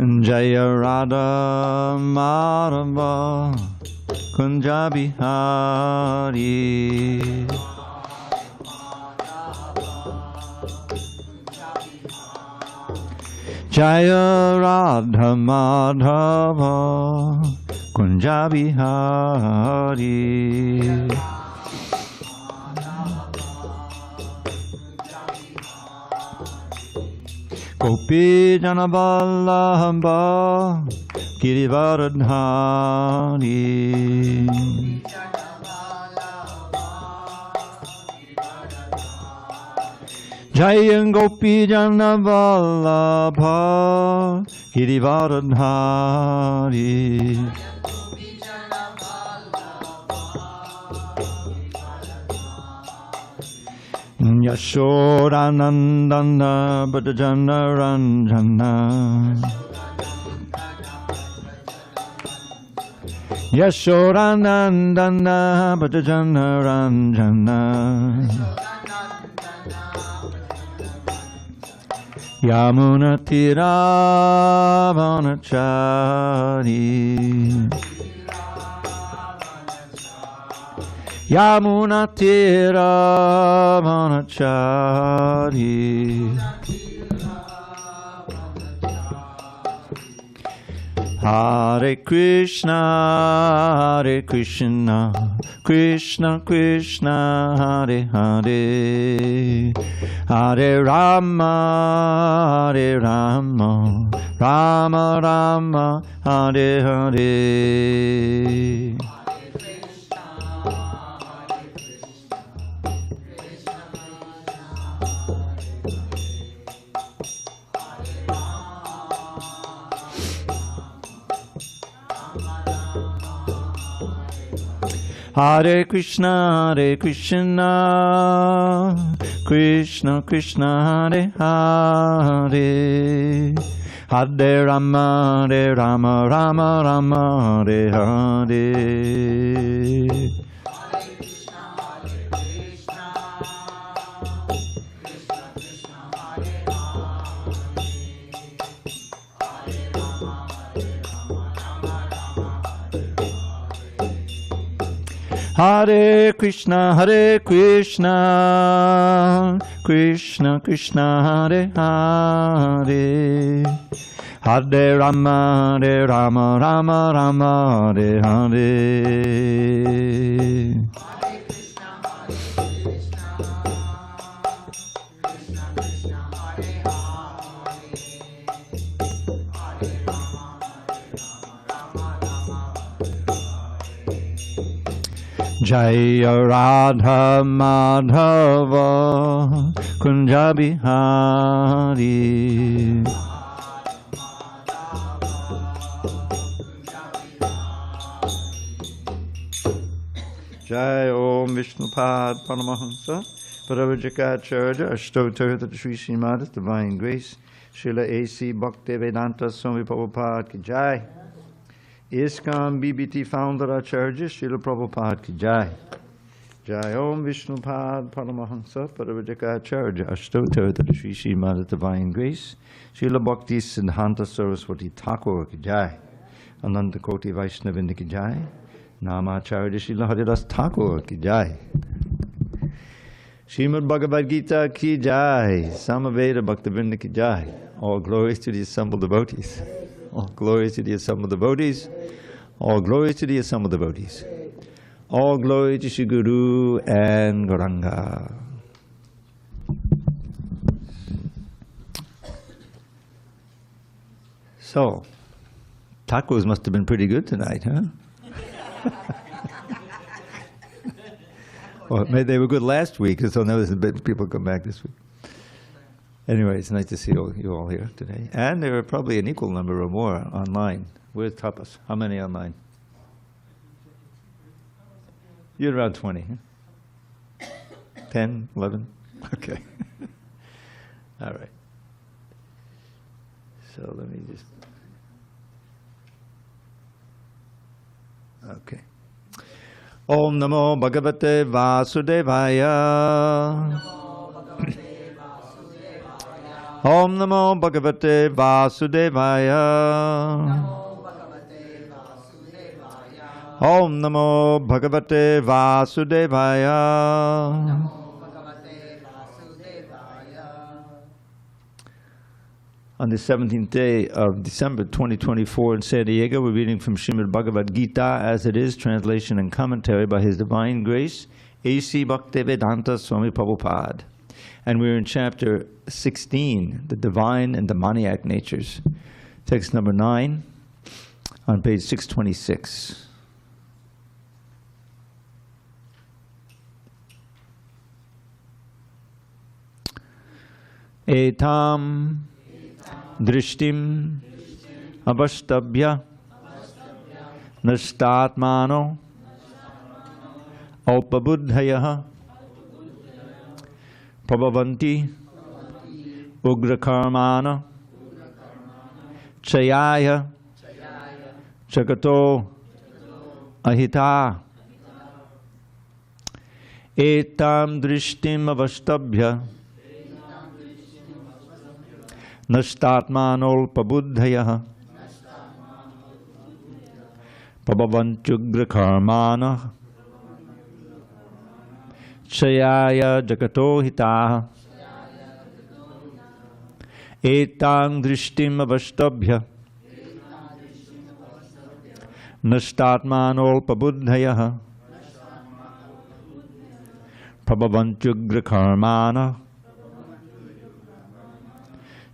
Jaya Radha Madhava Kunja Bihari. Jaya Radha Madhava Kunja Bihari. Gopi Jana Vallabha Girivardhari. Jaya Gopi Jana Vallabha Girivardhari. Yashodanandana Bhajana Ranjana. Yashodanandana Bhajana Ranjana. Yamuna Tiravanachari. Yamuna Tiravanachari. Hare Krishna, Hare Krishna, Krishna Krishna, Hare Hare, Hare Rama, Hare Rama, Rama Rama, Hare Hare. Hare Krishna, Hare Krishna, Krishna Krishna, Hare Hare, Hare Rama, Hare Rama, Rama Rama, Hare Hare. Hare Krishna, Hare Krishna, Krishna Krishna, Hare Hare, Hare Rama, Hare Rama, Rama Rama, Hare Hare. Jaya Radha Madhava Kunja Bihari. Jai Om Vishnupad Paramahamsa Paravajikacharya Ashtotirtha Sri Srimad Divine Grace Srila A.C. Bhaktivedanta Swami Prabhupada Ki Jai. ISKCON BBT founder Acharya Srila Prabhupada Ki Jai. Jai Om Vishnupad Paramahamsa Paravajikacharya Ashtotirtha Sri Srimad Divine Grace Srila Bhakti Siddhanta Saraswati Thakur Ki Jai. Ananta Koti Vaishnavinda Ki Jai. Namacharya Srila Haridas Thakur Ki Jai. Srimad Bhagavad Gita Ki Jai. Samaveda Bhaktivinoda Ki Jai. All glories to the assembled devotees. All glories to the assembled devotees. All glories to the assembled devotees. All glory to Shri Guru and Gauranga. So, tacos must have been pretty good tonight, huh? Well, maybe they were good last week, so now there's a bit people come back this week. Anyway, it's nice to see you all here today. And there are probably an equal number or more online. Where's tapas? How many online? You're around 20, huh? 10, 11? Okay. All right. So let me just... Okay. Om Namo Bhagavate Vasudevaya. Om Namo Bhagavate Vasudevaya. Om Namo Bhagavate Vasudevaya. On the 17th day of December 2024 in San Diego, we're reading from Srimad Bhagavad Gita as it is, translation and commentary by His Divine Grace, A.C. Bhaktivedanta Swami Prabhupada. And we're in chapter 16, the divine and demoniac natures. Text number 9 on page 626. Etam drishtim avashtabhya nashtatmano alpabuddhayah prabhavanti ugrakarmana chayaya jagato ahita. Etam drishtim avashtabhya nashtatmanol pabuddhayah prabhavantyugrakarmana chayaya jagato hitah. Etang drishtim avashtabhya nashtatmanol pabuddhayah prabhavantyugrakarmana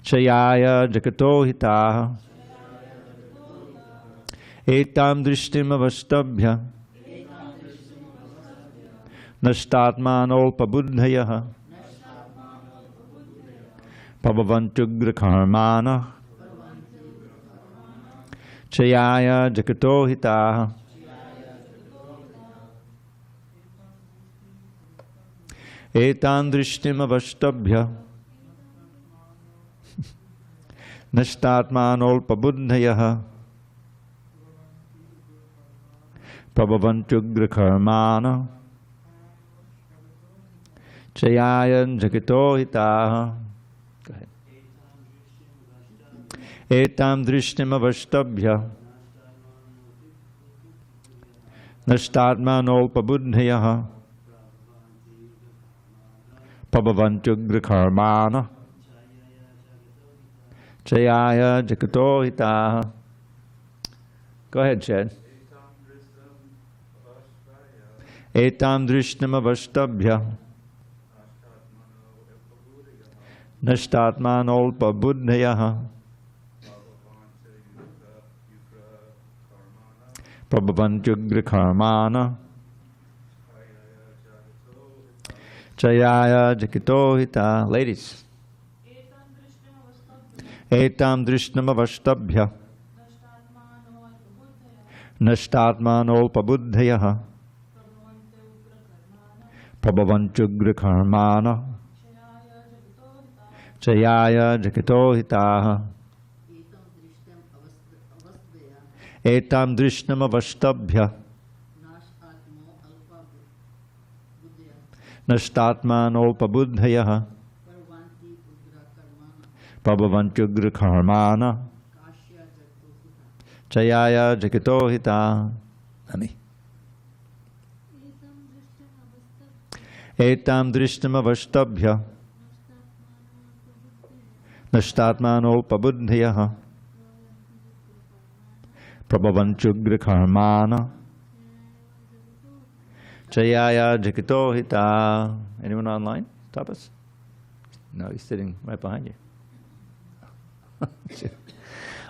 chayaya jagato hitah. Etam drishtim avashtabhya nashtatmanol pabuddhayah prabhavantyugrakarmana chayaya jagato hitah. Etam drishtim avashtabhya nashtatmanol pabuddhayah prabhavantyugrakarmana chayaya jagato hitah. Go ahead. Etam drishtim avashtabhya nashtatmanol pabuddhayah prabhavantyugrakarmana chayaya jagato hitah. Go ahead, Chad. Etam drishtim avashtabhya nashtatmanol pabuddhayah prabhavantyugrakarmana chayaya jagato hitah. Ladies. Etam drishtim avashtabhya nashtatmanol pabuddhayah prabhavantyugrakarmana chayaya jagato hitah. Etam drishtim avashtabhya nashtatmanol pabuddhayah prabhavantyugrakarmana chayaya jagato hitah. Nani? Etam drishtim avashtabhya nashtatmanol pabuddhayah prabhavantyugrakarmana chayaya jagato hitah. Anyone online? Tapas? No, he's sitting right behind you.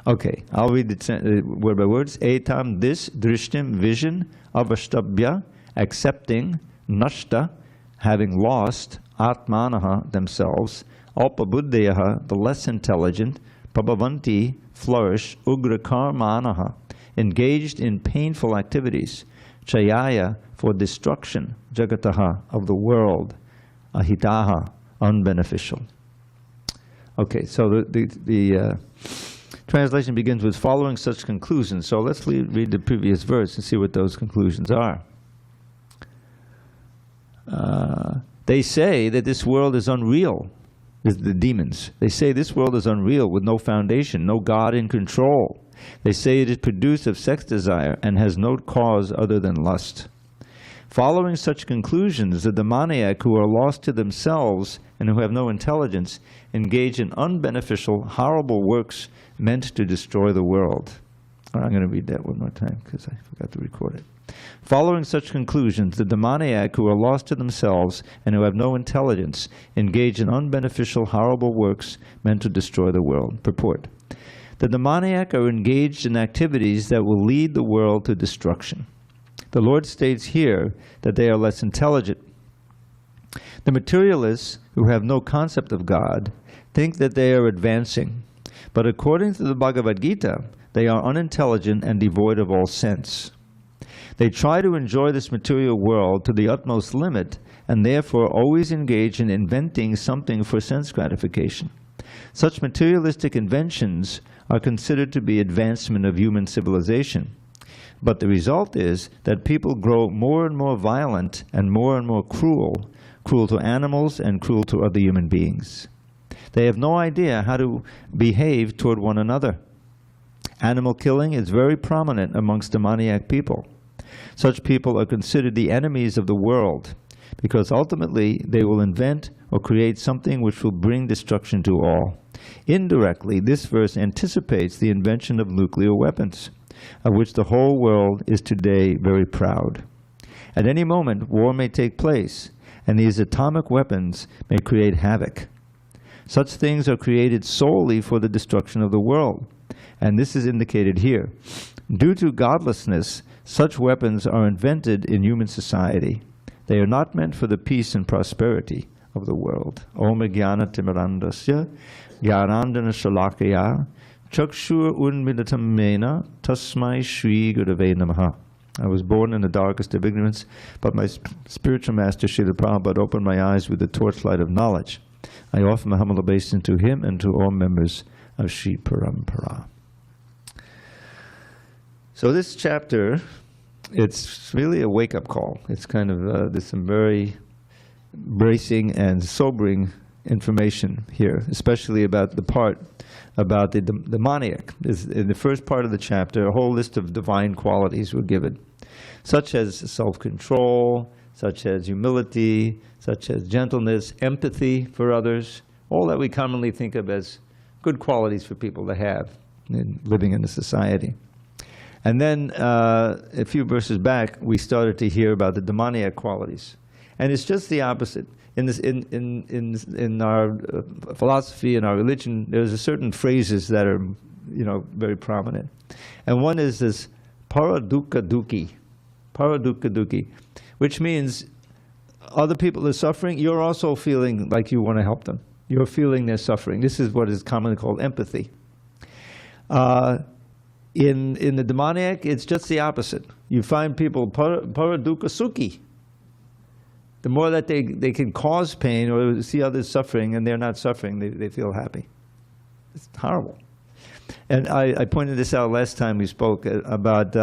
Okay, I'll read the word by words. Etam, this, drishtim, vision, avashtabhya, accepting, nashta, having lost, atmanaha, themselves, alpabuddhayaha, the less intelligent, prabhavanti, flourish, ugrakarmanaha, engaged in painful activities, chayaya, for destruction, jagataha, of the world, ahitaha, unbeneficial. Okay, so the translation begins with following such conclusions. So let's read the previous verse and see what those conclusions are. They say that this world is unreal the demons. They say this world is unreal with no foundation, no God in control. They say it is produced of sex desire and has no cause other than lust. Following such conclusions, the demoniac who are lost to themselves and who have no intelligence engage in unbeneficial, horrible works meant to destroy the world. I'm going to read that one more time because I forgot to record it. Following such conclusions, the demoniac who are lost to themselves and who have no intelligence engage in unbeneficial, horrible works meant to destroy the world. Purport. The demoniac are engaged in activities that will lead the world to destruction. The Lord states here that they are less intelligent. The materialists, who have no concept of God, think that they are advancing. But according to the Bhagavad Gita, they are unintelligent and devoid of all sense. They try to enjoy this material world to the utmost limit and therefore always engage in inventing something for sense gratification. Such materialistic inventions are considered to be advancement of human civilization. But the result is that people grow more and more violent and more cruel, cruel to animals and cruel to other human beings. They have no idea how to behave toward one another. Animal killing is very prominent amongst demoniac people. Such people are considered the enemies of the world because ultimately they will invent or create something which will bring destruction to all. Indirectly, this verse anticipates the invention of nuclear weapons, of which the whole world is today very proud. At any moment, war may take place, and these atomic weapons may create havoc. Such things are created solely for the destruction of the world, and this is indicated here. Due to godlessness, such weapons are invented in human society. They are not meant for the peace and prosperity of the world. Om Jnana Timirandasya Jnanandana Shalakaya Chakshur Unmilatam Mena Tasmai Shri Gurave Namaha. I was born in the darkest of ignorance, but my spiritual master, Srila Prabhupada, opened my eyes with the torchlight of knowledge. I offer my humble obeisance to him and to all members of Sri Parampara. So this chapter, it's really a wake-up call. It's kind of, there's some very bracing and sobering information here, especially about the part about the demoniac. In the first part of the chapter, a whole list of divine qualities were given, such as self-control, such as humility, such as gentleness, empathy for others, all that we commonly think of as good qualities for people to have in living in a society. And then a few verses back, we started to hear about the demoniac qualities. And it's just the opposite. In our philosophy, in our religion, there's a certain phrases that are, very prominent. And one is this paradukka dukki, which means other people are suffering, you're also feeling like you want to help them. You're feeling their suffering. This is what is commonly called empathy. In the demoniac, it's just the opposite. You find people paradukka sukhi. The more that they can cause pain or see others suffering and they're not suffering, they feel happy. It's horrible. And I pointed this out last time we spoke about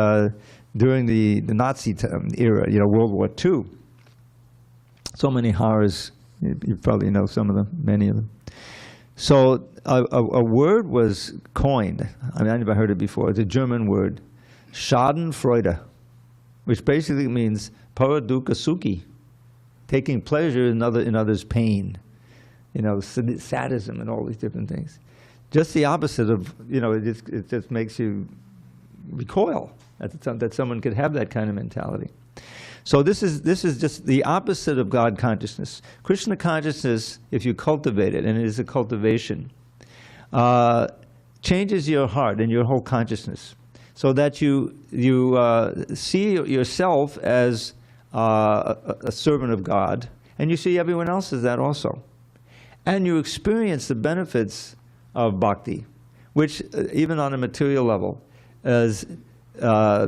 during the Nazi era, World War II. So many horrors, you probably know some of them, many of them. So a word was coined, I never heard it before, it's a German word, Schadenfreude, which basically means paradukka sukhi. Taking pleasure in others' pain, sadism and all these different things. Just the opposite of, it just makes you recoil that someone could have that kind of mentality. So this is just the opposite of God consciousness. Krishna consciousness, if you cultivate it, and it is a cultivation, changes your heart and your whole consciousness, so that you see yourself as a servant of God, and you see everyone else as that also. And you experience the benefits of bhakti, which even on a material level is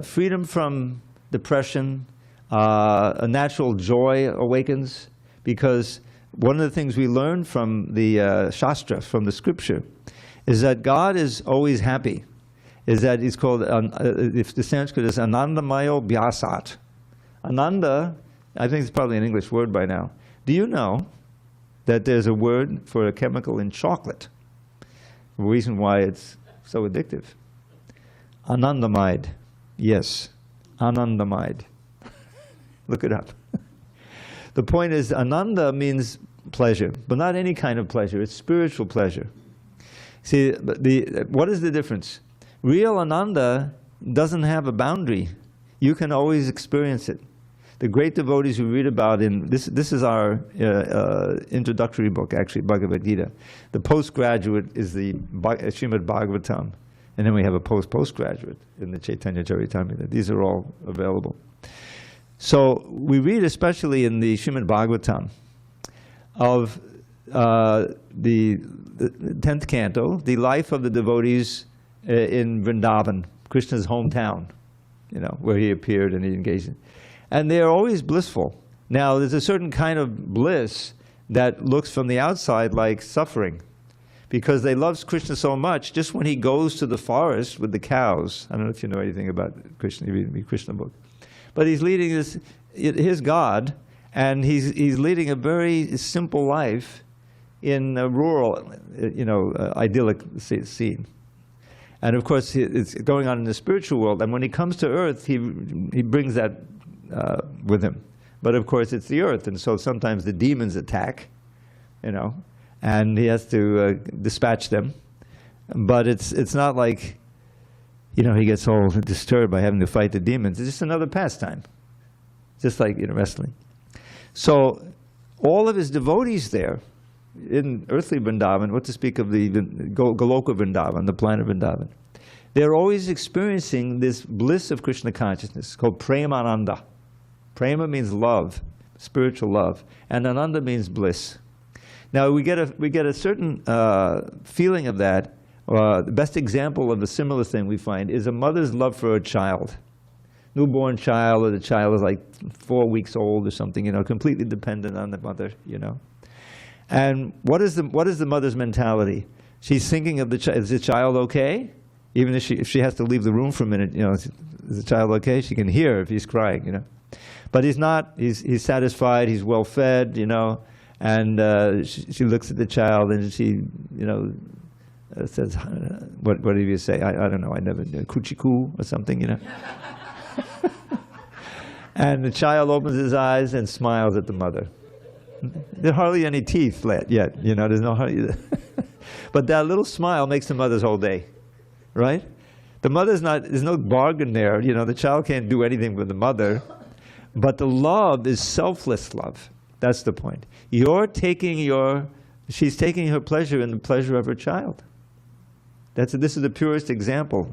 freedom from depression, a natural joy awakens, because one of the things we learn from the Shastra, from the scripture, is that God is always happy. Is that he's called, if the Sanskrit is Anandamayo Bhyasat. Ananda, I think it's probably an English word by now. Do you know that there's a word for a chemical in chocolate. The reason why it's so addictive. Anandamide. Yes, Anandamide. Look it up. The point is, Ananda means pleasure, but not any kind of pleasure. It's spiritual pleasure. See, what is the difference? Real Ananda doesn't have a boundary. You can always experience it. The great devotees we read about in, this is our introductory book, actually, Bhagavad Gita. The postgraduate is the Srimad Bhagavatam. And then we have a postgraduate in the Chaitanya Charitamrita. These are all available. So we read, especially in the Srimad Bhagavatam, of the 10th canto, the life of the devotees in Vrindavan, Krishna's hometown, where he appeared and he engaged in. And they are always blissful. Now, there's a certain kind of bliss that looks from the outside like suffering, because they love Krishna so much. Just when he goes to the forest with the cows, I don't know if you know anything about Krishna, you read the Krishna book, but he's leading his God, and he's leading a very simple life in a rural, idyllic scene. And of course, it's going on in the spiritual world. And when he comes to earth, he brings that with him. But of course, it's the earth, and so sometimes the demons attack, and he has to dispatch them. But it's not like, he gets all disturbed by having to fight the demons. It's just another pastime, just like wrestling. So all of his devotees there in earthly Vrindavan, what to speak of the Goloka Vrindavan, the planet Vrindavan, they're always experiencing this bliss of Krishna consciousness called Premananda. Prema means love, spiritual love, and Ananda means bliss. Now we get a certain feeling of that. The best example of a similar thing we find is a mother's love for a child, newborn child, or the child is like 4 weeks old or something, completely dependent on the mother, And what is the mother's mentality? She's thinking of the child. Is the child okay? Even if she has to leave the room for a minute, is the child okay? She can hear if he's crying, But he's not. He's satisfied. He's well fed, And she looks at the child and she, says, "What do you say?" I don't know. I never kuchiku or something, And the child opens his eyes and smiles at the mother. There are hardly any teeth yet, there's no hardly. But that little smile makes the mother's whole day, right? The mother's there's no bargain there, the child can't do anything with the mother, but the love is selfless love. That's the point. She's taking her pleasure in the pleasure of her child. This is the purest example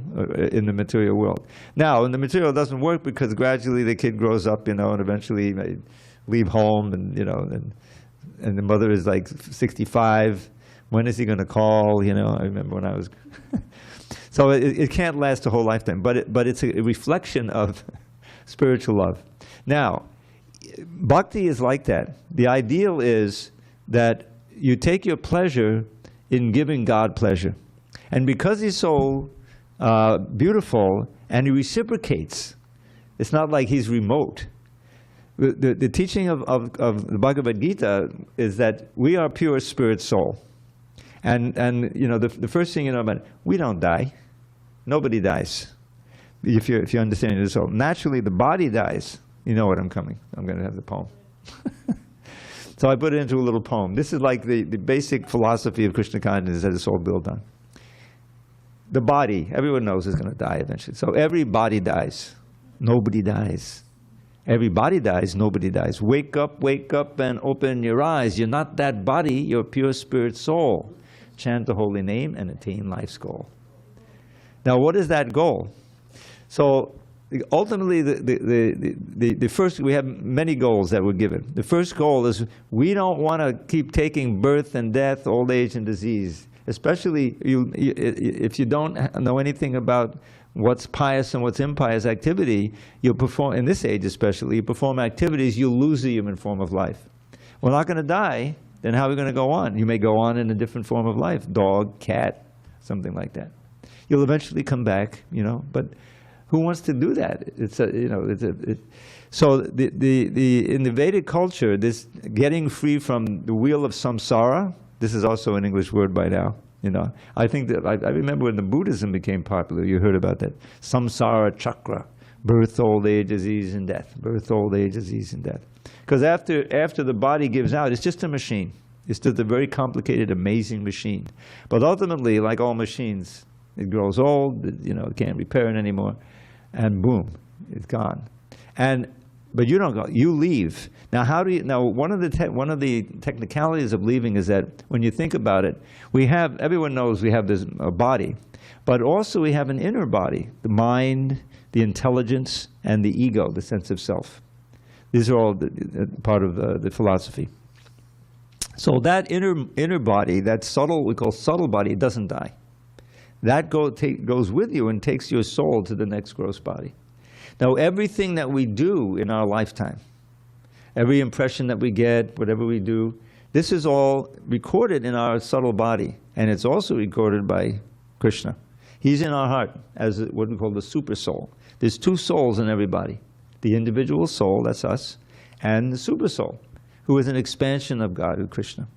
in the material world. Now, in the material it doesn't work because gradually the kid grows up, and eventually may leave home, and and the mother is like 65. When is he going to call? I remember when I was. So it can't last a whole lifetime, but it's a reflection of spiritual love. Now, bhakti is like that. The ideal is that you take your pleasure in giving God pleasure. And because he's so beautiful and he reciprocates, it's not like he's remote. The teaching of the Bhagavad Gita is that we are pure spirit soul. And the first thing about it, we don't die. Nobody dies. If you understand it. So naturally the body dies. You know what I'm going to have the poem. So I put it into a little poem. This is like the basic philosophy of Krishna consciousness that it's all built on. The body, everyone knows, is going to die eventually. So every body dies. Nobody dies. Every body dies, nobody dies. Wake up, and open your eyes. You're not that body, you're pure spirit soul. Chant the holy name and attain life's goal. Now, what is that goal? So, ultimately, the first, we have many goals that were given. The first goal is we don't want to keep taking birth and death, old age and disease. Especially if you don't know anything about what's pious and what's impious activity, you'll perform, in this age especially, you perform activities, you'll lose the human form of life. We're not going to die, then how are we going to go on? You may go on in a different form of life, dog, cat, something like that. You'll eventually come back, but Who wants to do that? So in the Vedic culture, this getting free from the wheel of samsara, this is also an English word by now. I think that I remember when the Buddhism became popular, you heard about that. Samsara chakra, birth, old age, disease, and death. Birth, old age, disease, and death. Because after the body gives out, it's just a machine. It's just a very complicated, amazing machine. But ultimately, like all machines, it grows old, it can't repair it anymore, and boom, it's gone. But you don't go, you leave. Now one of the technicalities of leaving is that when you think about it, everyone knows we have this body, but also we have an inner body, the mind, the intelligence, and the ego, the sense of self. These are all part of the philosophy. So that inner body, that subtle, we call subtle body, it doesn't die. That goes with you and takes your soul to the next gross body. Now, everything that we do in our lifetime, every impression that we get, whatever we do, this is all recorded in our subtle body, and it's also recorded by Krishna. He's in our heart as what we call the super soul. There's two souls in everybody. The individual soul, that's us, and the super soul, who is an expansion of God, of Krishna.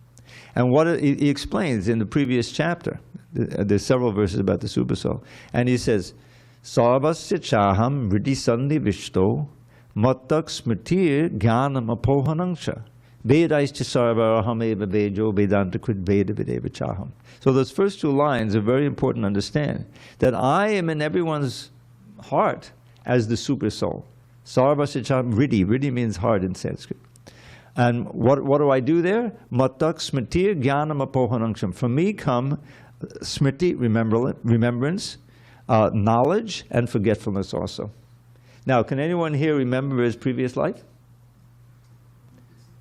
And what he explains in the previous chapter, there's several verses about the super soul, and he says, Sarvasya chaham vriddhi sandhi vishto mattak smritir jnanam apohanangsha vedaischa sarvaraham eva vejo vedanta krid veda videva chaham. So those first two lines are very important to understand, that I am in everyone's heart as the super soul. Sarvasya chaham vriddhi. Vriddhi means heart in Sanskrit. And what do I do there? Mattak smritir jnanam apohanangsha. From me come smriti, remembrance, knowledge, and forgetfulness also. Now, can anyone here remember his previous life?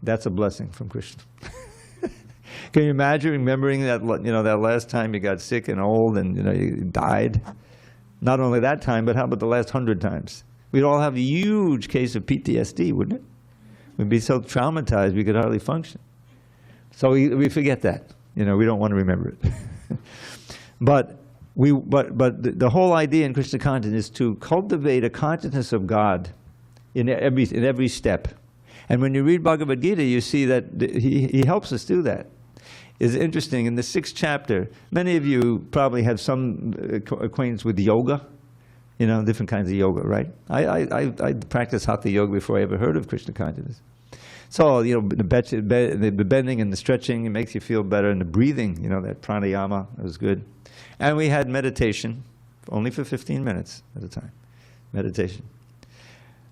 That's a blessing from Krishna. Can you imagine remembering that, that last time you got sick and old and you died? Not only that time, but how about the last 100 times? We'd all have a huge case of PTSD, wouldn't it? We'd be so traumatized we could hardly function. So we forget that. We don't want to remember it. But the whole idea in Krishna consciousness is to cultivate a consciousness of God in every step. And when you read Bhagavad Gita, you see that he helps us do that. It's interesting, in the 6th chapter, many of you probably have some acquaintance with yoga, different kinds of yoga, right? I practiced Hatha yoga before I ever heard of Krishna consciousness. So, the bending and the stretching, it makes you feel better, and the breathing, that pranayama, that was good. And we had meditation, only for 15 minutes at a time, meditation.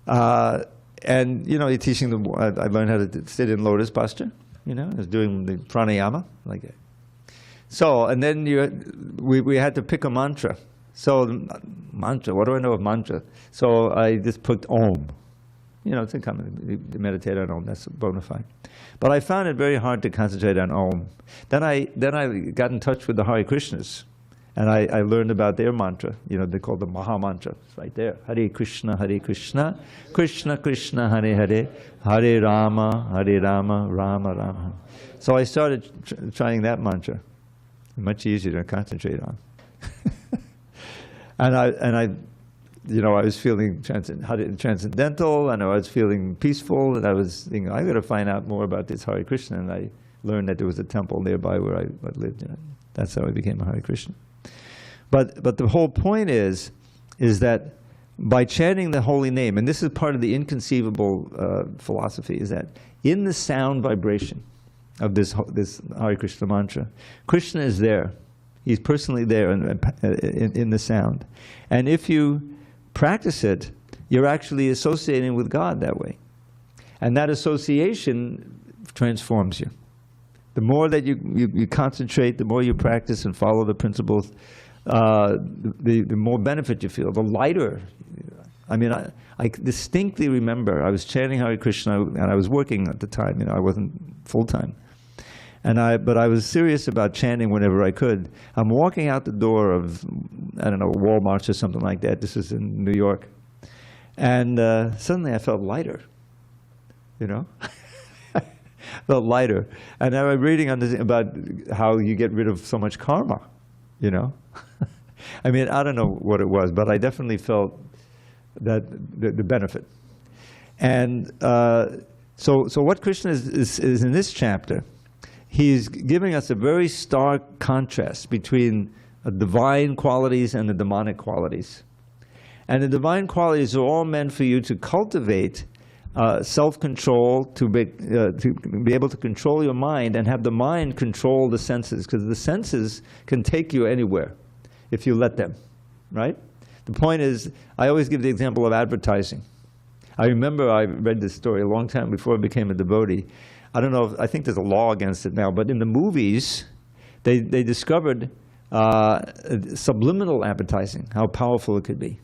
And, you're teaching them, I learned how to sit in lotus posture, I was doing the pranayama, like that. So, and then we had to pick a mantra. So, mantra, what do I know of mantra? So I just put Om. To meditate on Om, that's bona fide. But I found it very hard to concentrate on Om. Then I got in touch with the Hare Krishnas, and I learned about their mantra. They call the Maha Mantra. It's right there. Hare Krishna, Krishna Krishna, Hare Hare, Hare Rama, Rama Rama. So I started trying that mantra. Much easier to concentrate on. And I was feeling transcendental, and I was feeling peaceful, and I was thinking, I got to find out more about this Hare Krishna. And I learned that there was a temple nearby where I lived. That's how I became a Hare Krishna. But the whole point is that by chanting the holy name, and this is part of the inconceivable philosophy, is that in the sound vibration of this Hare Krishna mantra, Krishna is there. He's personally there in the sound. And if you practice it, you're actually associating with God that way. And that association transforms you. The more that you concentrate, the more you practice and follow the principles, the more benefit you feel, the lighter. I mean, I distinctly remember I was chanting Hare Krishna, and I was working at the time, I wasn't full-time. But I was serious about chanting whenever I could. I'm walking out the door of, I don't know, Walmart or something like that. This is in New York. And suddenly I felt lighter, felt lighter. And I was reading about how you get rid of so much karma, I mean, I don't know what it was, but I definitely felt the benefit. And so what Krishna is in this chapter, he's giving us a very stark contrast between divine qualities and the demonic qualities. And the divine qualities are all meant for you to cultivate self-control, to be able to control your mind and have the mind control the senses, because the senses can take you anywhere if you let them, right? The point is, I always give the example of advertising. I remember I read this story a long time before I became a devotee. I don't know, I think there's a law against it now, but in the movies, they discovered subliminal advertising, how powerful it could be.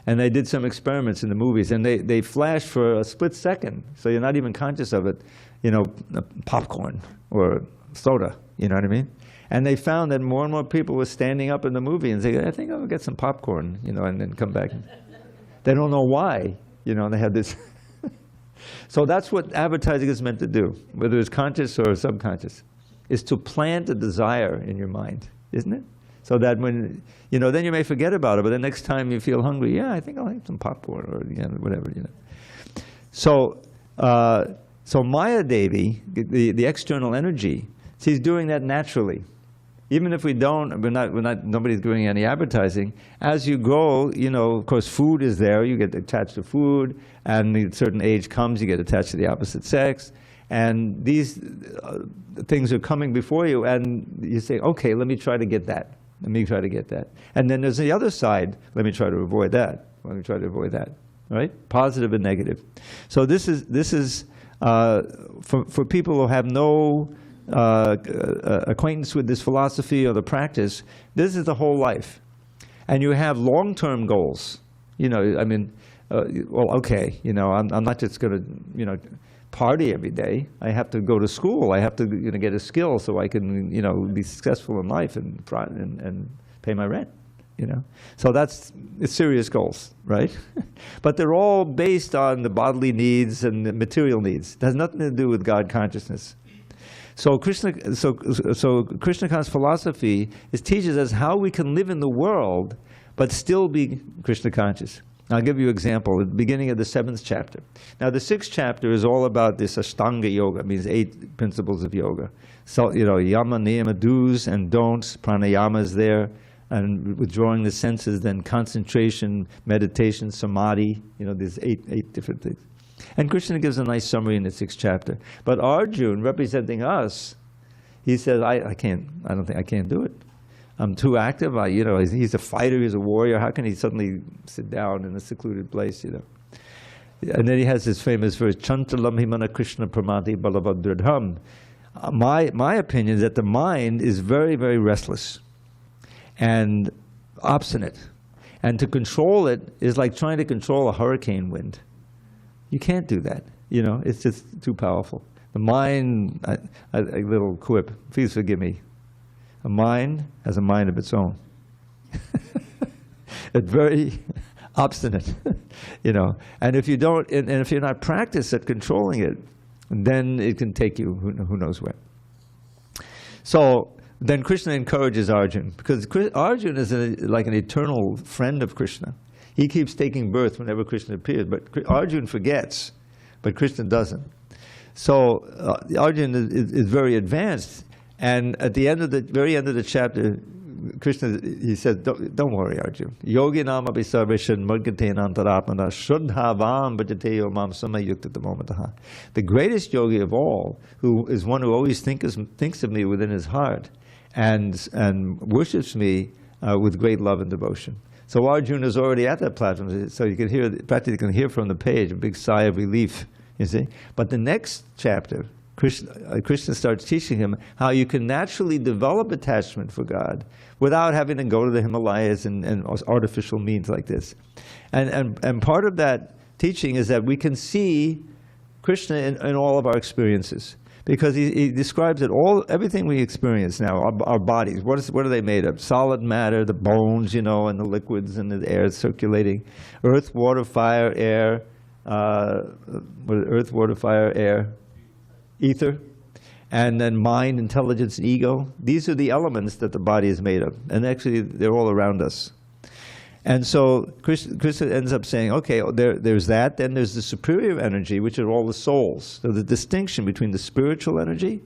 And they did some experiments in the movies, and they flash for a split second, so you're not even conscious of it, you know, popcorn or soda, you know what I mean? And they found that more and more people were standing up in the movie and saying, I think I'll get some popcorn, you know, and then come back. They don't know why, you know, and they had this. So that's what advertising is meant to do, whether it's conscious or subconscious, is to plant a desire in your mind, isn't it? So that when, you know, then you may forget about it, but the next time you feel hungry, yeah, I think I'll have some popcorn or, you know, whatever, you know. So, so Maya Devi, the external energy, she's doing that naturally. Even if we don't, nobody's doing any advertising. As you grow, you know, of course, food is there. You get attached to food, and a certain age comes, you get attached to the opposite sex. And these things are coming before you, and you say, okay, let me try to get that. Let me try to get that. And then there's the other side. Let me try to avoid that. Let me try to avoid that. Right? Positive and negative. So this is for people who have no acquaintance with this philosophy or the practice. This is the whole life, and you have long-term goals. You know, I mean, well, okay. You know, I'm not just going to, you know, party every day. I have to go to school. I have to, you know, get a skill so I can, you know, be successful in life and pay my rent, you know. So it's serious goals, right? But they're all based on the bodily needs and the material needs. It has nothing to do with God consciousness. So Krishna Conscious philosophy teaches us how we can live in the world but still be Krishna conscious. I'll give you an example at the beginning of the 7th chapter. Now, the 6th chapter is all about this Ashtanga yoga, means 8 principles of yoga. So, you know, yama, niyama, do's and don'ts, pranayama is there, and withdrawing the senses, then concentration, meditation, samadhi, you know, there's eight different things. And Krishna gives a nice summary in the 6th chapter. But Arjuna, representing us, he says, I can't do it. I'm too active. You know, he's a fighter, he's a warrior. How can he suddenly sit down in a secluded place, you know? And then he has this famous verse, Chantalam himana Krishna pramati balavadradham. My opinion is that the mind is very, very restless and obstinate. And to control it is like trying to control a hurricane wind. You can't do that, you know, it's just too powerful. The mind, a little quip, please forgive me. A mind has a mind of its own. It's very obstinate, you know. And if you don't, and if you're not practiced at controlling it, then it can take you who knows where. So then Krishna encourages Arjuna, because Arjuna is like an eternal friend of Krishna. He keeps taking birth whenever Krishna appears, but Arjuna forgets, but Krishna doesn't. So Arjuna is very advanced. And at the very end of the chapter, Krishna, he says, don't worry, Arjuna. Yogi nama bisarveshan murgate nantarapana shuddhavam bhajateyo mam samayuktatamomataha. The greatest yogi of all, who is one who always thinks of me within his heart and worships me with great love and devotion. So Arjuna is already at that platform. So you can hear, practically you can hear from the page a big sigh of relief, you see. But the next chapter, Krishna starts teaching him how you can naturally develop attachment for God without having to go to the Himalayas and artificial means like this. And part of that teaching is that we can see Krishna in all of our experiences, because he describes it everything we experience now, our bodies. What are they made of? Solid matter, the bones, you know, and the liquids and the air circulating. Earth, water, fire, air. Earth, water, fire, air. Ether, and then mind, intelligence, and ego. These are the elements that the body is made of, and actually they're all around us. And so Krishna ends up saying, okay, there's that, then there's the superior energy, which are all the souls. So the distinction between the spiritual energy,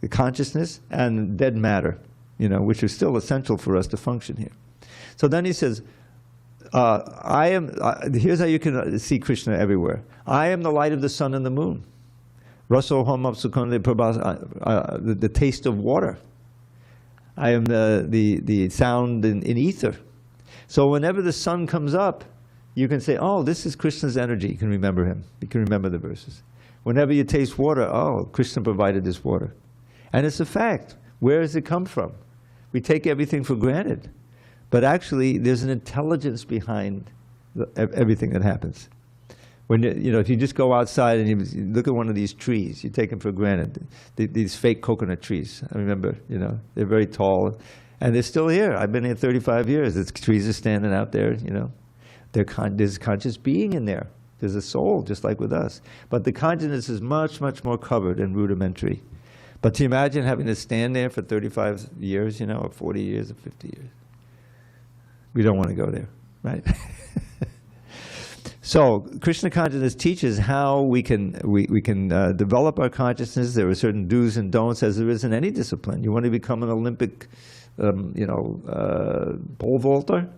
the consciousness, and dead matter, which is still essential for us to function here. So then he says, here's how you can see Krishna everywhere. I am the light of the sun and the moon. Raso homam sukonde prabhas, the taste of water. I am the sound in ether. So whenever the sun comes up, you can say, oh, this is Krishna's energy. You can remember him. You can remember the verses. Whenever you taste water, oh, Krishna provided this water. And it's a fact. Where does it come from? We take everything for granted. But actually, there's an intelligence behind everything that happens. When if you just go outside and you look at one of these trees, you take them for granted. These fake coconut trees. I remember, they're very tall, and they're still here. I've been here 35 years. The trees are standing out there. There's conscious being in there. There's a soul, just like with us. But the consciousness is much, much more covered and rudimentary. But to imagine having to stand there for 35 years, or 40 years or 50 years. We don't want to go there, right? So Krishna consciousness teaches how we can develop our consciousness. There are certain do's and don'ts, as there is in any discipline. You want to become an Olympic, pole vaulter?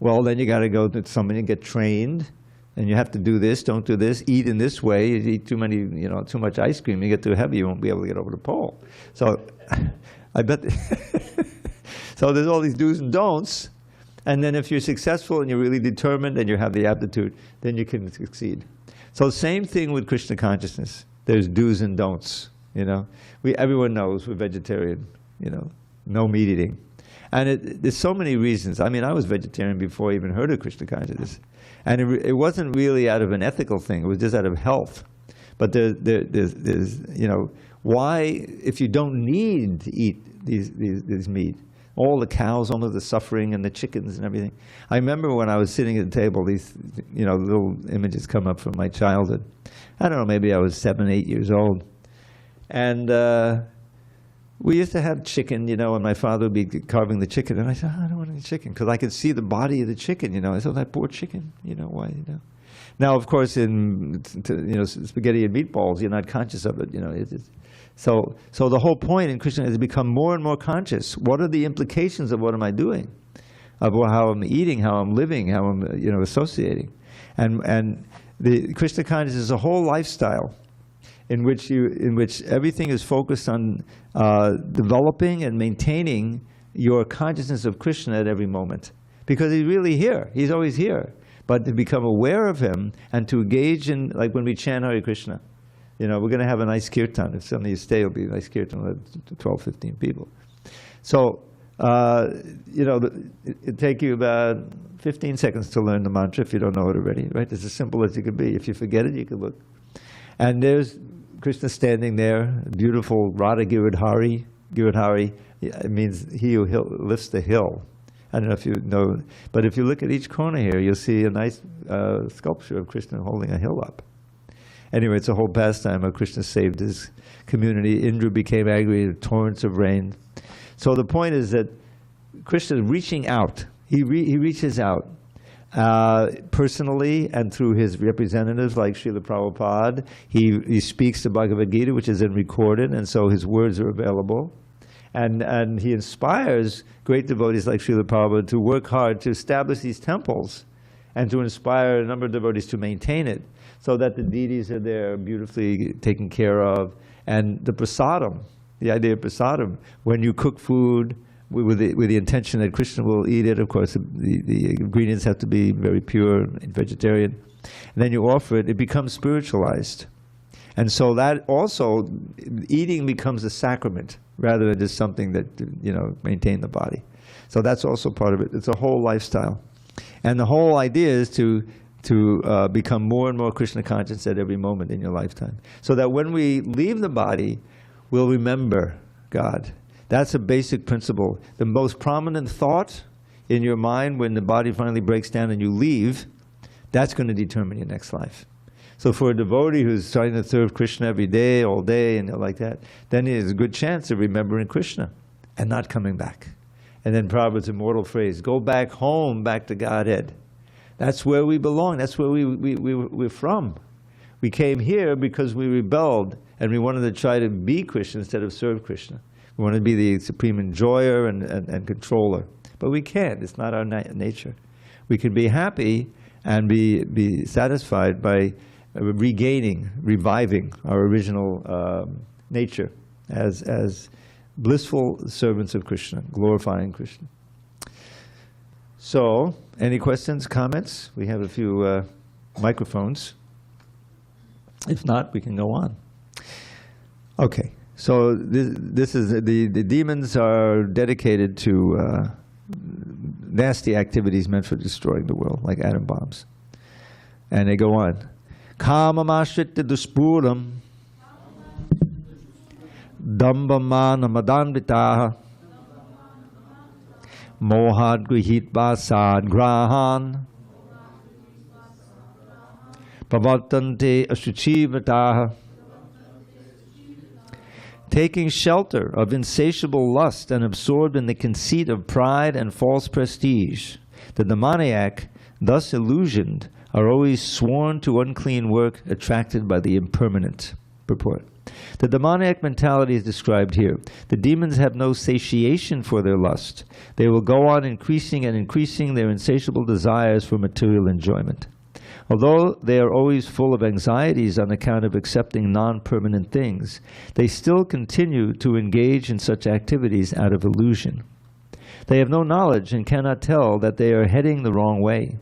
Well, then you got to go to somebody and get trained, and you have to do this, don't do this, eat in this way. You eat too much ice cream, you get too heavy, you won't be able to get over the pole. So I bet. So there's all these do's and don'ts. And then if you're successful and you're really determined and you have the aptitude, then you can succeed. So same thing with Krishna consciousness. There's do's and don'ts, Everyone knows we're vegetarian, no meat eating. And there's so many reasons. I mean, I was vegetarian before I even heard of Krishna consciousness. And it wasn't really out of an ethical thing. It was just out of health. But there's why, if you don't need to eat these meat, all the cows, all of the suffering, and the chickens and everything. I remember when I was sitting at the table, these little images come up from my childhood. I don't know, maybe I was 7, 8 years old. And we used to have chicken, and my father would be carving the chicken. And I said, I don't want any chicken, because I could see the body of the chicken, I said, that poor chicken, why, Now, of course, in spaghetti and meatballs, you're not conscious of it, So the whole point in Krishna is to become more and more conscious. What are the implications of what am I doing? Of how I'm eating, how I'm living, how I'm associating. And the Krishna consciousness is a whole lifestyle in which everything is focused on developing and maintaining your consciousness of Krishna at every moment. Because he's really here. He's always here. But to become aware of him and to engage in, like when we chant Hare Krishna, we're going to have a nice kirtan. If some of you stay, it'll be a nice kirtan with 12, 15 people. So, it'd take you about 15 seconds to learn the mantra if you don't know it already, right? It's as simple as it could be. If you forget it, you could look. And there's Krishna standing there, beautiful Radha Giridhari. Giridhari, it means he who lifts the hill. I don't know if you know, but if you look at each corner here, you'll see a nice sculpture of Krishna holding a hill up. Anyway, it's a whole pastime how Krishna saved his community. Indra became angry, torrents of rain. So the point is that Krishna is reaching out. He reaches out personally and through his representatives like Srila Prabhupada. He speaks the Bhagavad Gita, which is then recorded, and so his words are available. And he inspires great devotees like Srila Prabhupada to work hard to establish these temples and to inspire a number of devotees to maintain it, so that the deities are there beautifully taken care of. And the prasadam, the idea of prasadam, when you cook food with the intention that Krishna will eat it, of course the ingredients have to be very pure and vegetarian, and then you offer it, it becomes spiritualized. And so that also, eating becomes a sacrament rather than just something that, maintain the body. So that's also part of it. It's a whole lifestyle. And the whole idea is to become more and more Krishna conscious at every moment in your lifetime. So that when we leave the body, we'll remember God. That's a basic principle. The most prominent thought in your mind when the body finally breaks down and you leave, that's going to determine your next life. So for a devotee who's trying to serve Krishna every day, all day, and like that, then there's a good chance of remembering Krishna and not coming back. And then Prabhupada's immortal phrase, go back home, back to Godhead. That's where we belong. That's where we're from. We came here because we rebelled and we wanted to try to be Krishna instead of serve Krishna. We wanted to be the supreme enjoyer and controller. But we can't. It's not our nature. We can be happy and be satisfied by regaining, reviving our original nature as blissful servants of Krishna, glorifying Krishna. So, any questions, comments? We have a few microphones. If not, we can go on. Okay, so this is the demons are dedicated to nasty activities meant for destroying the world, like atom bombs. And they go on. Kamamashritta duspuram dambamana madanvitaha mohad grihitva sadgrahan pavartante asuchivataha. Taking shelter of insatiable lust and absorbed in the conceit of pride and false prestige, the demoniac, thus illusioned, are always sworn to unclean work, attracted by the impermanent. Purport. The demoniac mentality is described here. The demons have no satiation for their lust. They will go on increasing and increasing their insatiable desires for material enjoyment. Although they are always full of anxieties on account of accepting non-permanent things, they still continue to engage in such activities out of illusion. They have no knowledge and cannot tell that they are heading the wrong way.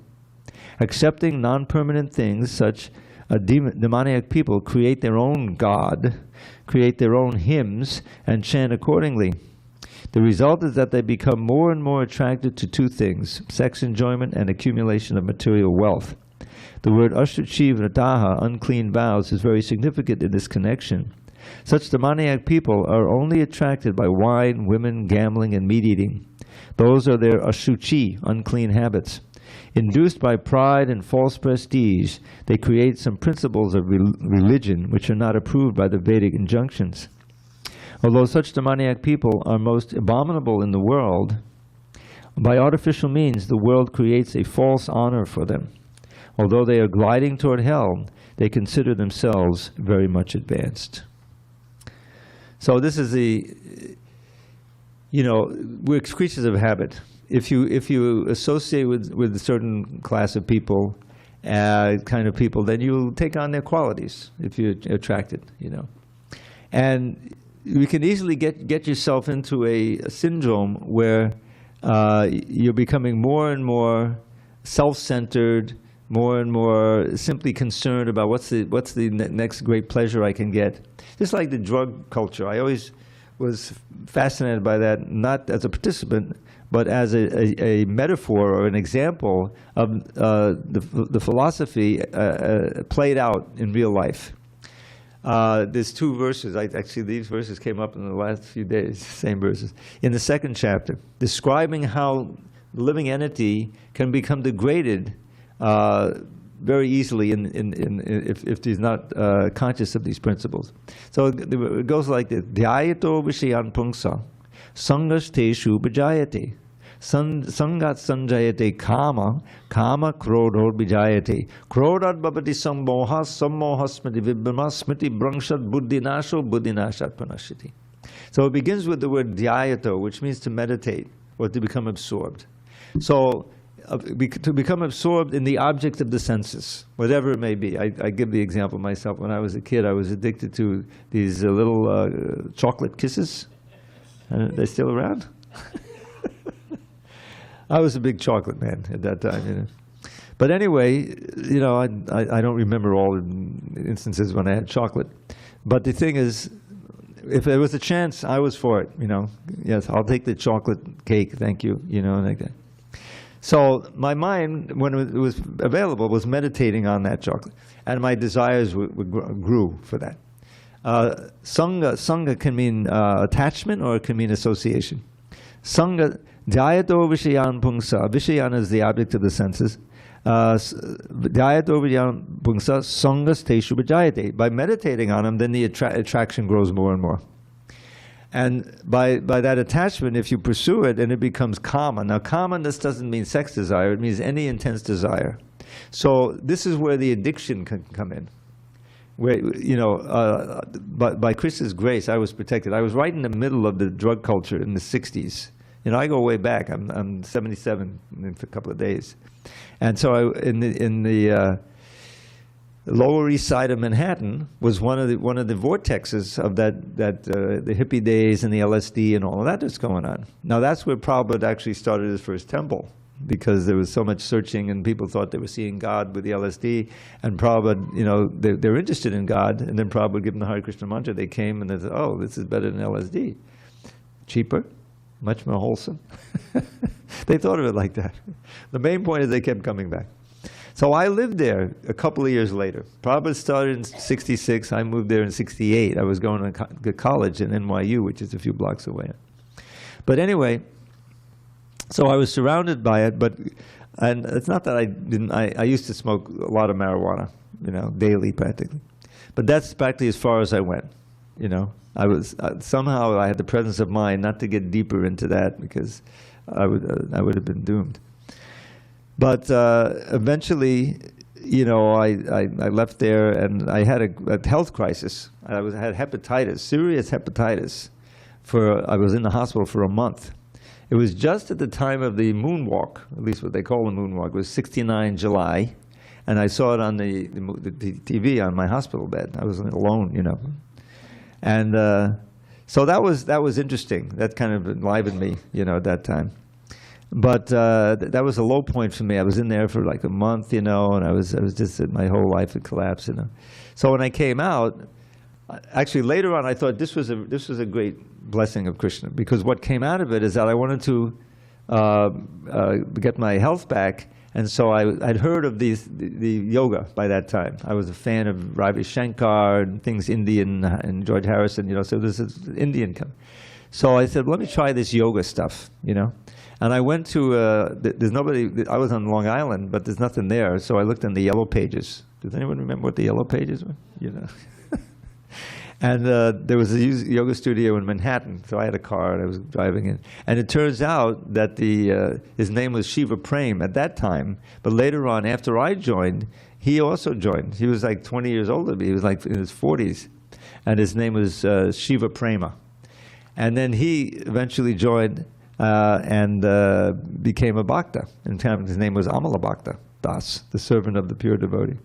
Accepting non-permanent things, such demoniac people create their own god, create their own hymns, and chant accordingly. The result is that they become more and more attracted to two things: sex enjoyment and accumulation of material wealth. The word ashuchi-vrataha, unclean vows, is very significant in this connection. Such demoniac people are only attracted by wine, women, gambling, and meat eating. Those are their ashuchi, unclean habits. Induced by pride and false prestige, they create some principles of religion which are not approved by the Vedic injunctions. Although such demoniac people are most abominable in the world, by artificial means the world creates a false honor for them. Although they are gliding toward hell, they consider themselves very much advanced. So this is we're creatures of habit. If you associate with a certain class of people, kind of people, then you'll take on their qualities if you're attracted, And you can easily get yourself into a syndrome where you're becoming more and more self-centered, more and more simply concerned about what's the next great pleasure I can get. Just like the drug culture. I always was fascinated by that, not as a participant, but as a metaphor or an example of the philosophy played out in real life. There's two verses. Actually, these verses came up in the last few days, same verses. In the second chapter, describing how the living entity can become degraded very easily if he's not conscious of these principles. So it goes like this: Dhyayato vishayan pungsa sangas teshu bhajayate sangat sanjayate kama krodhod bhajayate krodhad bhavati sammoha smriti vibhrama smriti brangshad buddhinashat panashiti. So it begins with the word dhyayato, which means to meditate or to become absorbed. So to become absorbed in the object of the senses, whatever it may be. I give the example myself. When I was a kid, I was addicted to these little chocolate kisses. They're still around? I was a big chocolate man at that time. But anyway, I don't remember all the instances when I had chocolate. But the thing is, if there was a chance, I was for it. Yes, I'll take the chocolate cake, thank you. Like that. So my mind, when it was available, was meditating on that chocolate, and my desires grew for that. Sangha can mean attachment, or it can mean association. Sangha, dhyayato vishayan pungsa. Vishayan is the object of the senses. Dhyayato vishayan pungsa sangas teshu bhajayate. By meditating on them, then the attraction grows more and more. And by that attachment, if you pursue it, and it becomes kama. Now, kama, this doesn't mean sex desire. It means any intense desire. So this is where the addiction can come in. Where, by Krishna's grace, I was protected. I was right in the middle of the drug culture in the 60s. I go way back. I'm 77 in a couple of days. And so in the Lower East Side of Manhattan was one of the vortexes of the hippie days and the LSD and all of that that's going on. Now that's where Prabhupada actually started his first temple, because there was so much searching and people thought they were seeing God with the LSD, and Prabhupada, they're interested in God, and then Prabhupada gave them the Hare Krishna mantra. They came and they said, oh, this is better than LSD. Cheaper, much more wholesome. They thought of it like that. The main point is they kept coming back. So I lived there a couple of years later. Prabhupada started in 66. I moved there in 68. I was going to college in NYU, which is a few blocks away. But anyway, so I was surrounded by it, and it's not that I didn't, I used to smoke a lot of marijuana, daily practically. But that's practically as far as I went, I was, somehow I had the presence of mind not to get deeper into that, because I would have been doomed. But eventually, I left there, and I had a health crisis. I had hepatitis, serious hepatitis. I was in the hospital for a month. It was just at the time of the moonwalk, at least what they call the moonwalk. It was 69 July, and I saw it on the TV on my hospital bed. I was alone, And so that was interesting. That kind of enlivened me, at that time. But that was a low point for me. I was in there for like a month, and I was just, my whole life had collapsed, So when I came out, actually later on I thought this was a great blessing of Krishna, because what came out of it is that I wanted to get my health back, and so I'd heard of the yoga by that time. I was a fan of Ravi Shankar and things Indian and George Harrison, so this is Indian. So I said, let me try this yoga stuff, And I went to, there's nobody, I was on Long Island, but there's nothing there, so I looked in the Yellow Pages. Does anyone remember what the Yellow Pages were? And there was a yoga studio in Manhattan, so I had a car and I was driving in. And it turns out that his name was Shiva Prem at that time, but later on, after I joined, he also joined. He was like 20 years older than me. He was like in his 40s. And his name was Shiva Prema. And then he eventually joined and became a bhakta. In fact, his name was Amala Bhakta Das, the servant of the pure devotee.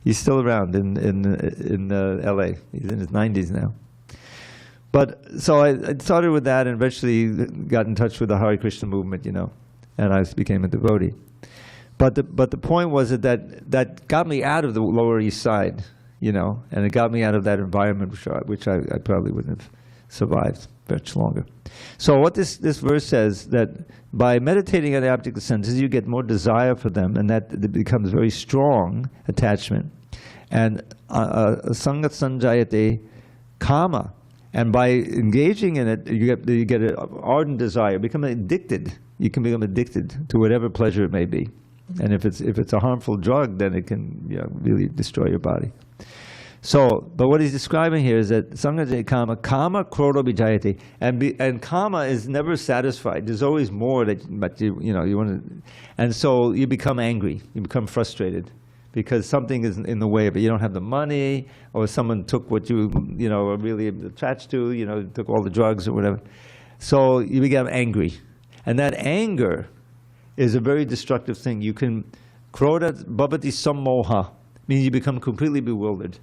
He's still around in L.A. He's in his 90s now. But so I started with that, and eventually got in touch with the Hare Krishna movement, and I became a devotee. But the point was that got me out of the Lower East Side, and it got me out of that environment, which I probably wouldn't have survived much longer. So what this verse says, that by meditating on the object of senses, you get more desire for them, and that it becomes very strong attachment. And sangat sanjayate kama. And by engaging in it, you get an ardent desire. You become addicted. You can become addicted to whatever pleasure it may be. And if it's a harmful drug, then it can really destroy your body. So, but what he's describing here is that Sangajaya Kama, Kama Krodo Vijayate, and Kama is never satisfied. There's always more but you want to, and so you become angry, you become frustrated, because something is in the way of it. You don't have the money, or someone took what you are really attached to, took all the drugs or whatever. So you become angry, and that anger is a very destructive thing. You can, Kroda Bhavati Sammoha, means you become completely bewildered.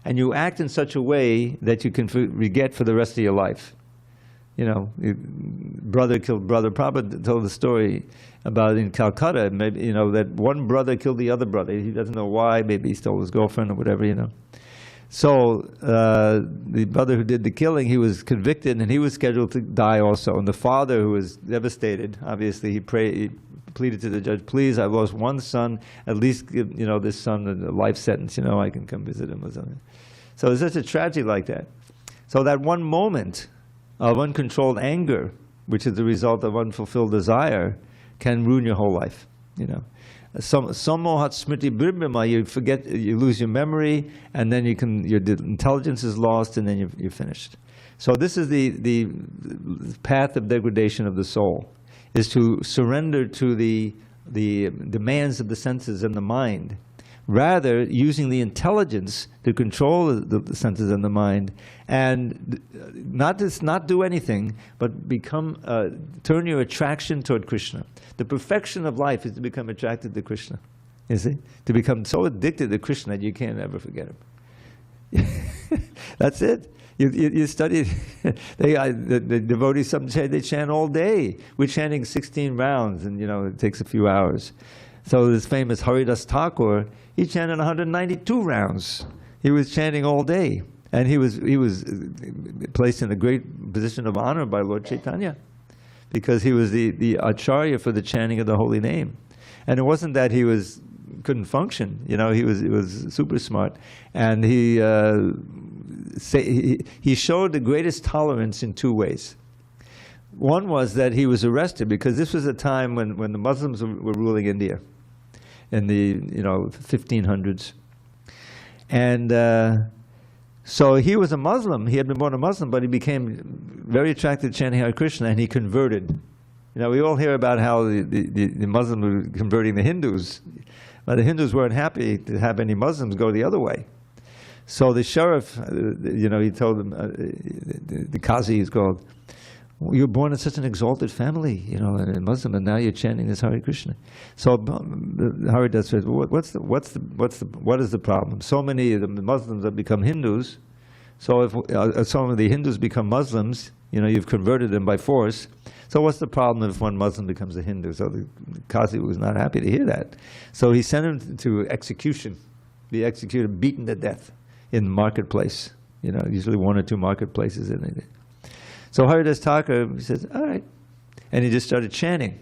And you act in such a way that you can forget for the rest of your life. Brother killed brother. Prabhupada told the story about in Calcutta, maybe, that one brother killed the other brother. He doesn't know why. Maybe he stole his girlfriend or whatever, So the brother who did the killing, he was convicted, and he was scheduled to die also. And the father, who was devastated, obviously, he pleaded to the judge, please, I've lost one son, at least give this son a life sentence, I can come visit him or something. So it's such a tragedy like that. So that one moment of uncontrolled anger, which is the result of unfulfilled desire, can ruin your whole life. Sammohat smriti bribhima, you forget, you lose your memory, and then your intelligence is lost, and then you're finished. So this is the path of degradation of the soul, is to surrender to the demands of the senses and the mind, rather using the intelligence to control the senses and the mind, and not do anything, but become turn your attraction toward Krishna. The perfection of life is to become attracted to Krishna. You see, to become so addicted to Krishna that you can't ever forget him. That's it. You study, the devotees, some say they chant all day. We're chanting 16 rounds, and it takes a few hours. So this famous Haridas Thakur, he chanted 192 rounds. He was chanting all day, and he was placed in a great position of honor by Lord Chaitanya, because he was the acharya for the chanting of the holy name. And it wasn't that he couldn't function. He was super smart, and he showed the greatest tolerance in two ways. One was that he was arrested, because this was a time when the Muslims were ruling India in the 1500s, and so he was a Muslim. He had been born a Muslim, but he became very attracted to chanting Hare Krishna, and he converted. We all hear about how the Muslims were converting the Hindus, but the Hindus weren't happy to have any Muslims go the other way. So the sheriff, he told them, the Qazi is called, you were born in such an exalted family, a Muslim, and now you're chanting this Hare Krishna. So Haridas says, what is the problem? So many of the Muslims have become Hindus. So if some of the Hindus become Muslims, you've converted them by force. So what's the problem if one Muslim becomes a Hindu? So the Qazi was not happy to hear that. So he sent him to execution, be executed, beaten to death in the marketplace. Usually one or two marketplaces. So Haridas Thakur says, all right. And he just started chanting.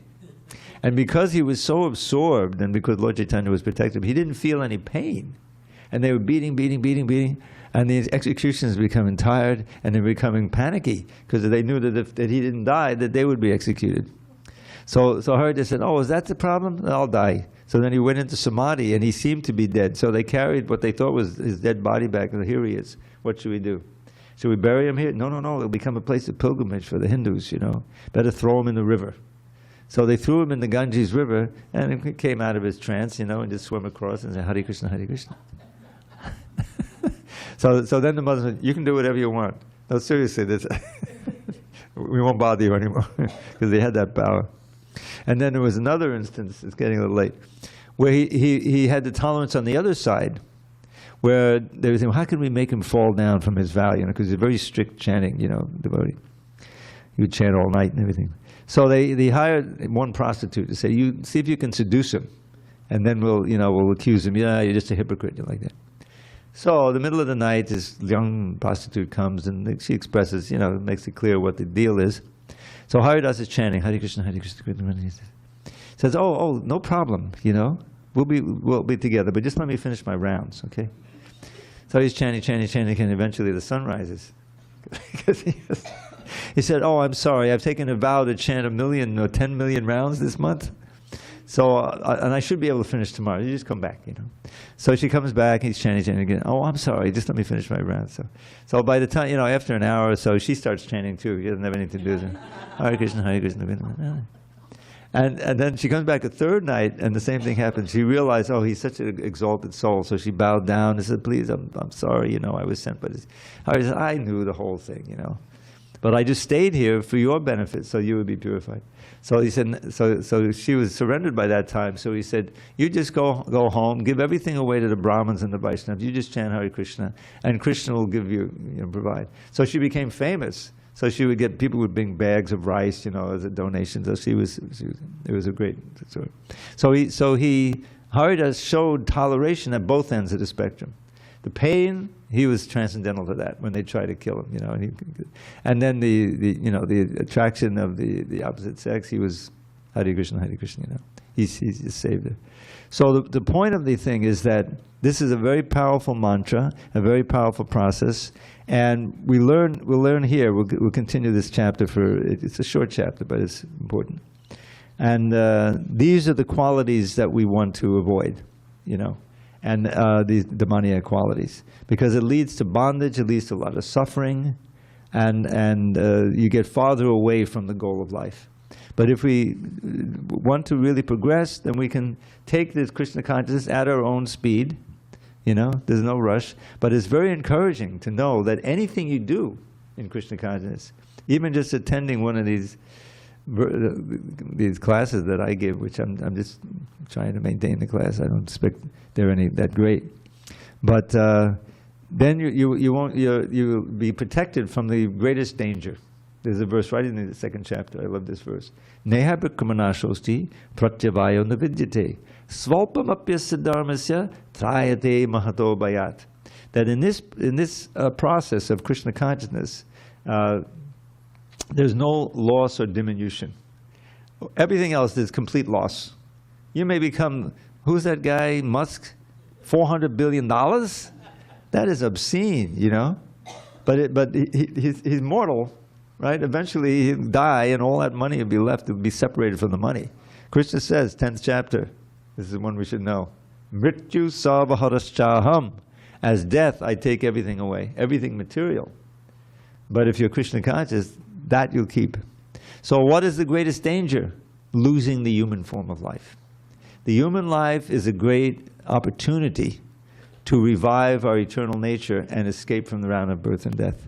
And because he was so absorbed, and because Lord Chaitanya was protective, he didn't feel any pain. And they were beating. And the executioners were becoming tired, and they were becoming panicky, because they knew that if he didn't die, that they would be executed. So Haridas said, oh, is that the problem? I'll die. So then he went into samadhi, and he seemed to be dead. So they carried what they thought was his dead body back, and here he is. What should we do? Should we bury him here? No, it'll become a place of pilgrimage for the Hindus, Better throw him in the river. So they threw him in the Ganges River, and he came out of his trance, and just swam across and said, Hare Krishna, Hare Krishna. So then the Muslims said, you can do whatever you want. No, seriously, we won't bother you anymore, because they had that power. And then there was another instance, it's getting a little late, where he had the tolerance on the other side, where they were saying, how can we make him fall down from his vow, because he's a very strict chanting, devotee. He would chant all night and everything. So they hired one prostitute to say, you see if you can seduce him, and then we'll accuse him, you're just a hypocrite, like that. So in the middle of the night, this young prostitute comes, and she expresses, makes it clear what the deal is. So Haridas is chanting, Hare Krishna, Hare Krishna, Krishna. He says, oh, no problem, we'll be together, but just let me finish my rounds, okay? So he's chanting, and eventually the sun rises. He said, oh, I'm sorry, I've taken a vow to chant 1 million or 10 million rounds this month. So, and I should be able to finish tomorrow. You just come back, So she comes back, he's chanting again. Oh, I'm sorry, just let me finish my round. So by the time, after an hour or so, she starts chanting too. She doesn't have anything to do with it. Hare Krishna, Hare Krishna. And then she comes back a third night, and the same thing happens. She realized, oh, he's such an exalted soul. So she bowed down and said, please, I'm sorry, I was sent by this. I knew the whole thing, But I just stayed here for your benefit, so you would be purified. So he said, so she was surrendered by that time. So he said, you just go home, give everything away to the Brahmins and the Vaishnavas. You just chant Hare Krishna, and Krishna will give you, provide. So she became famous. So she would get, people would bring bags of rice, as a donation. So it was a great story. So Haridas showed toleration at both ends of the spectrum. The pain, he was transcendental to that when they tried to kill him, and then the attraction of the opposite sex, he was Hare Krishna, Hare Krishna, He's just saved it. So the point of the thing is that this is a very powerful mantra, a very powerful process, and we'll learn here. We'll continue this chapter it's a short chapter, but it's important. And these are the qualities that we want to avoid, and these demoniac qualities, because it leads to bondage, it leads to a lot of suffering, and you get farther away from the goal of life. But if we want to really progress, then we can take this Krishna consciousness at our own speed. You know, there's no rush. But it's very encouraging to know that anything you do in Krishna consciousness, even just attending one of these classes that I give, which I'm just trying to maintain the class. I don't expect they're any that great. But then you'll be protected from the greatest danger. There's a verse right in the second chapter. I love this verse. Neha bhikkamanashosti pratyavayo navidyate svalpamapyasya dharmasya trayate mahato bayat. That in this process of Krishna consciousness, there's no loss or diminution. Everything else is complete loss. You may become, who's that guy, Musk? $400 billion? That is obscene, you know. But he's mortal. Right? Eventually he'll die and all that money will be left, it will be separated from the money. Krishna says, 10th chapter, this is one we should know, Mrityu sarvaharashchaham. As death, I take everything away, everything material. But if you're Krishna conscious, that you'll keep. So what is the greatest danger? Losing the human form of life. The human life is a great opportunity to revive our eternal nature and escape from the round of birth and death.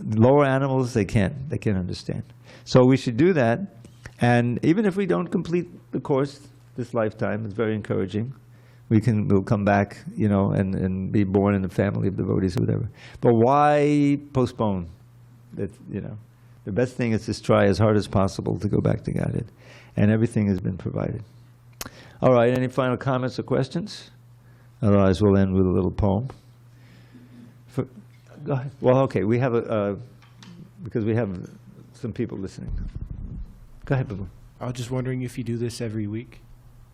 Lower animals, they can't understand. So we should do that, and even if we don't complete the course this lifetime, it's very encouraging. We'll come back, you know, and be born in a family of devotees or whatever. But why postpone? That, you know, the best thing is to try as hard as possible to go back to Godhead, and everything has been provided. All right, any final comments or questions? Otherwise, we'll end with a little poem. Go ahead. Well, okay, we have because we have some people listening. Go ahead, Babu. I was just wondering if you do this every week.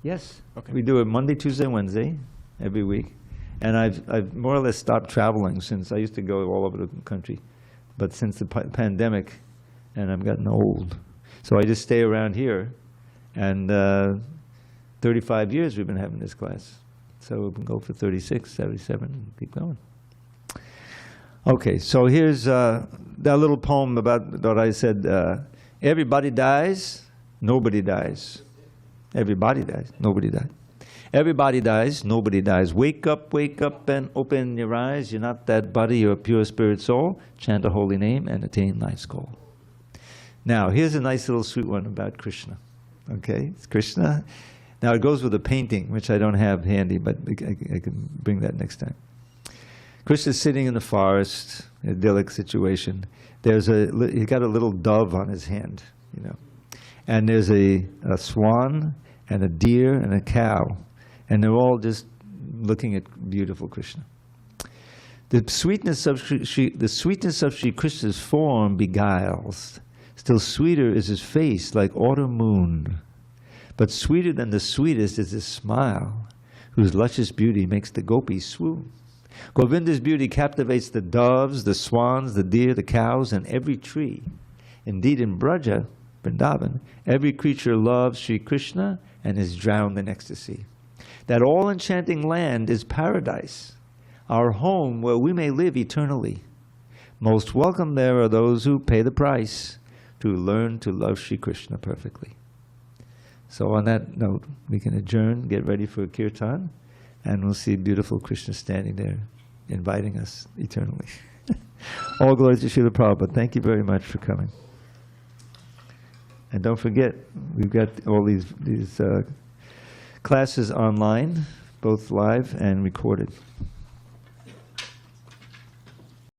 Yes. Okay. We do it Monday, Tuesday, Wednesday, every week. And I've more or less stopped traveling since I used to go all over the country. But since the pandemic, and I've gotten old. So I just stay around here. And 35 years we've been having this class. So we can go for 36, 77, and keep going. Okay, so here's that little poem about what I said. Everybody dies, nobody dies. Everybody dies, nobody dies. Everybody dies, nobody dies. Wake up and open your eyes. You're not that body, you're a pure spirit soul. Chant a holy name and attain life's goal. Now, here's a nice little sweet one about Krishna. Okay, it's Krishna. Now, it goes with a painting, which I don't have handy, but I can bring that next time. Krishna's sitting in the forest, idyllic situation. He's got a little dove on his hand, you know. And there's a swan and a deer and a cow. And they're all just looking at beautiful Krishna. The sweetness of Sri Krishna's form beguiles. Still sweeter is his face like autumn moon. But sweeter than the sweetest is his smile, whose luscious beauty makes the gopis swoon. Govinda's beauty captivates the doves, the swans, the deer, the cows, and every tree. Indeed, in Braja, Vrindavan, every creature loves Sri Krishna and is drowned in ecstasy. That all-enchanting land is paradise, our home where we may live eternally. Most welcome there are those who pay the price to learn to love Sri Krishna perfectly. So on that note, we can adjourn, get ready for kirtan, and we'll see beautiful Krishna standing there, inviting us eternally. All glory to Srila Prabhupada. Thank you very much for coming. And don't forget, we've got all these classes online, both live and recorded.